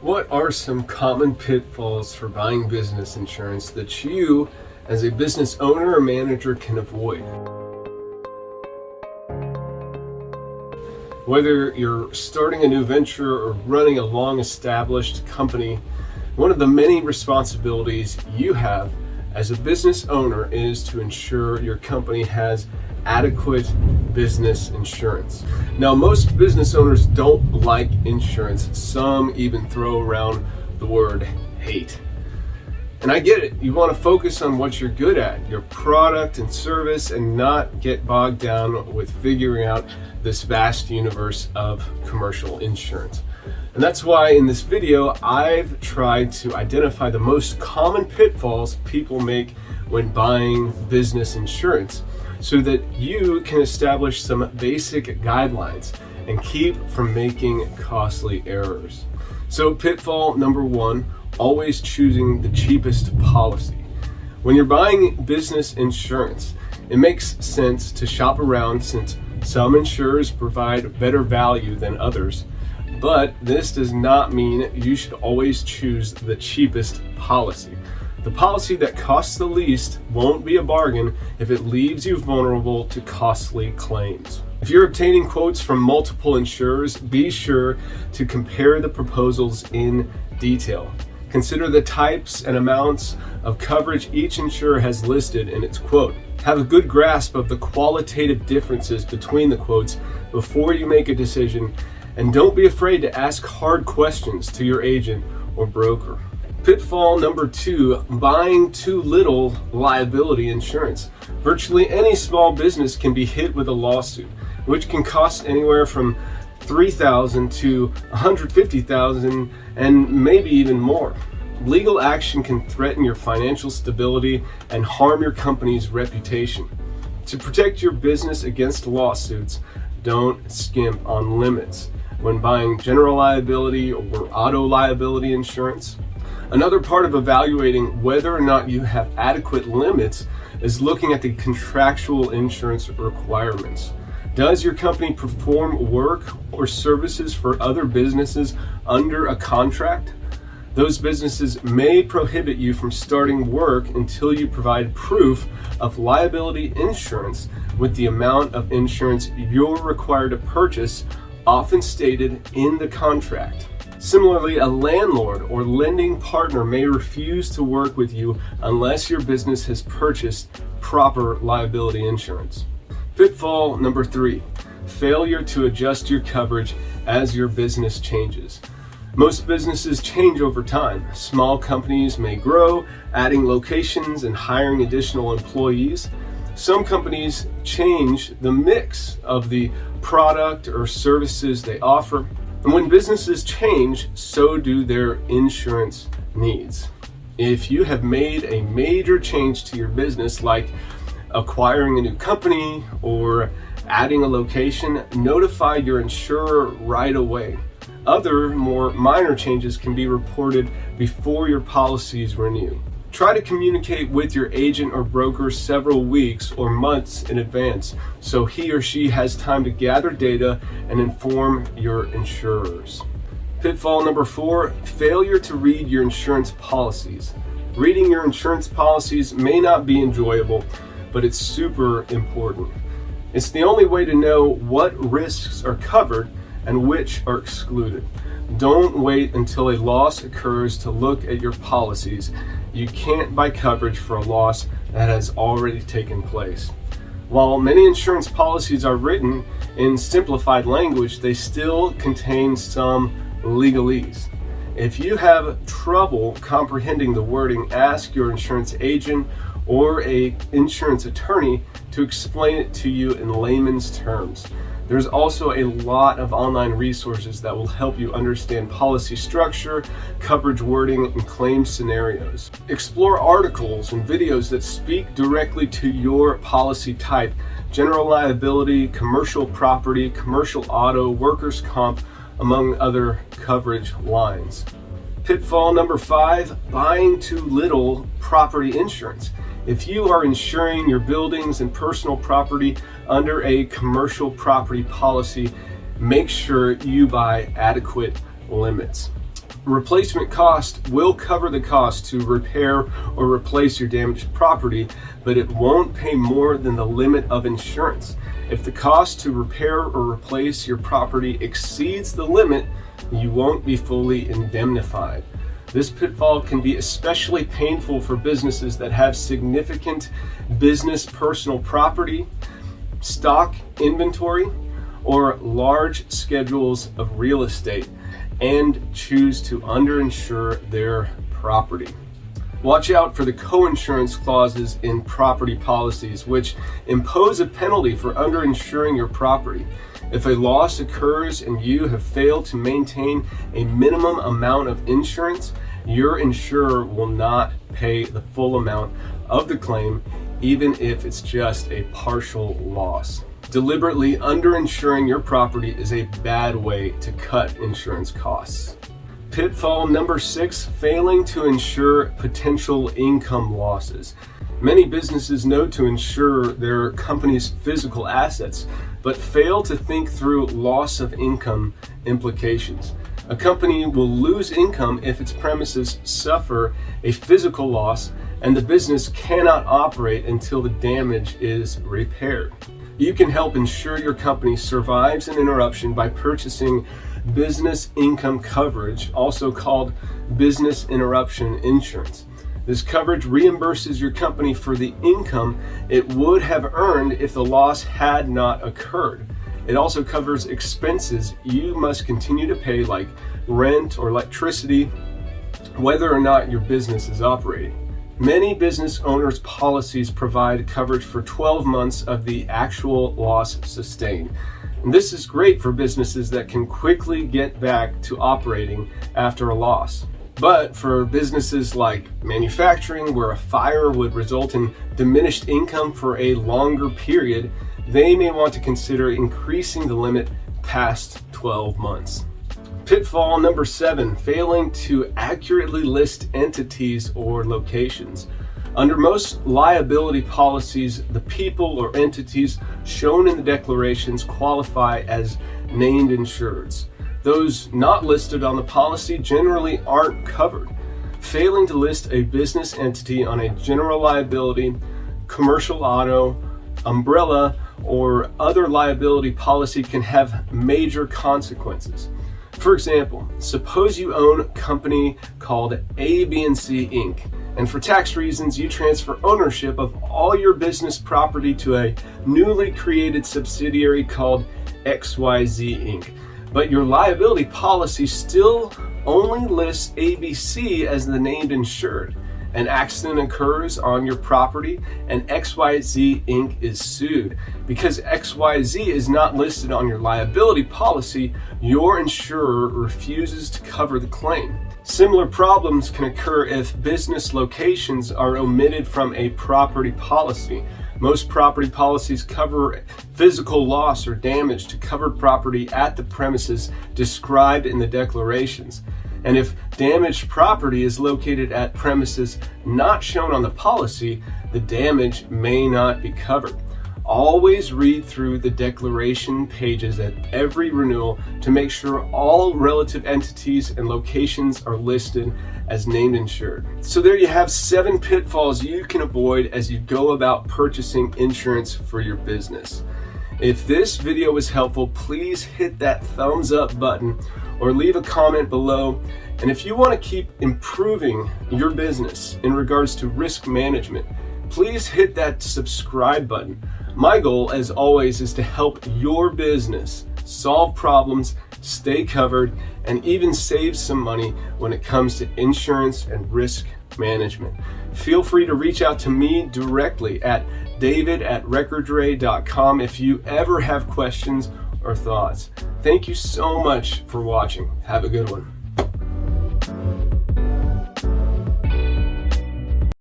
What are some common pitfalls for buying business insurance that you, as a business owner or manager, can avoid? Whether you're starting a new venture or running a long-established company, one of the many responsibilities you have as a business owner is to ensure your company has adequate business insurance. Now, most business owners don't like insurance. Some even throw around the word hate. And I get it. You want to focus on what you're good at, your product and service, and not get bogged down with figuring out this vast universe of commercial insurance. And that's why in this video, I've tried to identify the most common pitfalls people make when buying business insurance, so that you can establish some basic guidelines and keep from making costly errors. So pitfall number one, always choosing the cheapest policy. When you're buying business insurance, it makes sense to shop around since some insurers provide better value than others. But this does not mean you should always choose the cheapest policy. The policy that costs the least won't be a bargain if it leaves you vulnerable to costly claims. If you're obtaining quotes from multiple insurers, be sure to compare the proposals in detail. Consider the types and amounts of coverage each insurer has listed in its quote. Have a good grasp of the qualitative differences between the quotes before you make a decision, and don't be afraid to ask hard questions to your agent or broker. Pitfall number two, buying too little liability insurance. Virtually any small business can be hit with a lawsuit, which can cost anywhere from $3,000 to $150,000 and maybe even more. Legal action can threaten your financial stability and harm your company's reputation. To protect your business against lawsuits, don't skimp on limits when buying general liability or auto liability insurance. Another part of evaluating whether or not you have adequate limits is looking at the contractual insurance requirements. Does your company perform work or services for other businesses under a contract? Those businesses may prohibit you from starting work until you provide proof of liability insurance with the amount of insurance you're required to purchase, often stated in the contract. Similarly, a landlord or lending partner may refuse to work with you unless your business has purchased proper liability insurance. Pitfall number three, failure to adjust your coverage as your business changes. Most businesses change over time. Small companies may grow, adding locations and hiring additional employees. Some companies change the mix of the product or services they offer. And when businesses change, so do their insurance needs. If you have made a major change to your business, like acquiring a new company or adding a location, notify your insurer right away. Other more minor changes can be reported before your policies renew. Try to communicate with your agent or broker several weeks or months in advance so he or she has time to gather data and inform your insurers. Pitfall number four, failure to read your insurance policies. Reading your insurance policies may not be enjoyable, but it's super important. It's the only way to know what risks are covered and which are excluded. Don't wait until a loss occurs to look at your policies. You can't buy coverage for a loss that has already taken place. While many insurance policies are written in simplified language, they still contain some legalese. If you have trouble comprehending the wording, ask your insurance agent or an insurance attorney to explain it to you in layman's terms. There's also a lot of online resources that will help you understand policy structure, coverage wording, and claim scenarios. Explore articles and videos that speak directly to your policy type: general liability, commercial property, commercial auto, workers' comp, among other coverage lines. Pitfall number five, buying too little property insurance. If you are insuring your buildings and personal property under a commercial property policy, make sure you buy adequate limits. Replacement cost will cover the cost to repair or replace your damaged property, but it won't pay more than the limit of insurance. If the cost to repair or replace your property exceeds the limit, you won't be fully indemnified. This pitfall can be especially painful for businesses that have significant business personal property, stock inventory, or large schedules of real estate, and choose to underinsure their property. Watch out for the co-insurance clauses in property policies, which impose a penalty for underinsuring your property. If a loss occurs and you have failed to maintain a minimum amount of insurance, your insurer will not pay the full amount of the claim, even if it's just a partial loss. Deliberately underinsuring your property is a bad way to cut insurance costs. Pitfall number 6, failing to insure potential income losses. Many businesses know to insure their company's physical assets, but fail to think through loss of income implications. A company will lose income if its premises suffer a physical loss and the business cannot operate until the damage is repaired. You can help ensure your company survives an interruption by purchasing business income coverage, also called business interruption insurance. This coverage reimburses your company for the income it would have earned if the loss had not occurred. It also covers expenses you must continue to pay, like rent or electricity, whether or not your business is operating. Many business owners' policies provide coverage for 12 months of the actual loss sustained. And this is great for businesses that can quickly get back to operating after a loss. But for businesses like manufacturing, where a fire would result in diminished income for a longer period, they may want to consider increasing the limit past 12 months. Pitfall number 7, failing to accurately list entities or locations. Under most liability policies, the people or entities shown in the declarations qualify as named insureds. Those not listed on the policy generally aren't covered. Failing to list a business entity on a general liability, commercial auto, umbrella, or other liability policy can have major consequences. For example, suppose you own a company called A, B, and C Inc., and for tax reasons you transfer ownership of all your business property to a newly created subsidiary called XYZ Inc. But your liability policy still only lists ABC as the named insured. An accident occurs on your property and XYZ Inc. is sued. Because XYZ is not listed on your liability policy, your insurer refuses to cover the claim. Similar problems can occur if business locations are omitted from a property policy. Most property policies cover physical loss or damage to covered property at the premises described in the declarations. And if damaged property is located at premises not shown on the policy, the damage may not be covered. Always read through the declaration pages at every renewal to make sure all relative entities and locations are listed as named insured. So there you have 7 pitfalls you can avoid as you go about purchasing insurance for your business. If this video was helpful, please hit that thumbs up button or leave a comment below. And if you want to keep improving your business in regards to risk management, please hit that subscribe button. My goal, as always, is to help your business solve problems, stay covered, and even save some money when it comes to insurance and risk management. Feel free to reach out to me directly at david@recordray.com if you ever have questions or thoughts. Thank you so much for watching. Have a good one.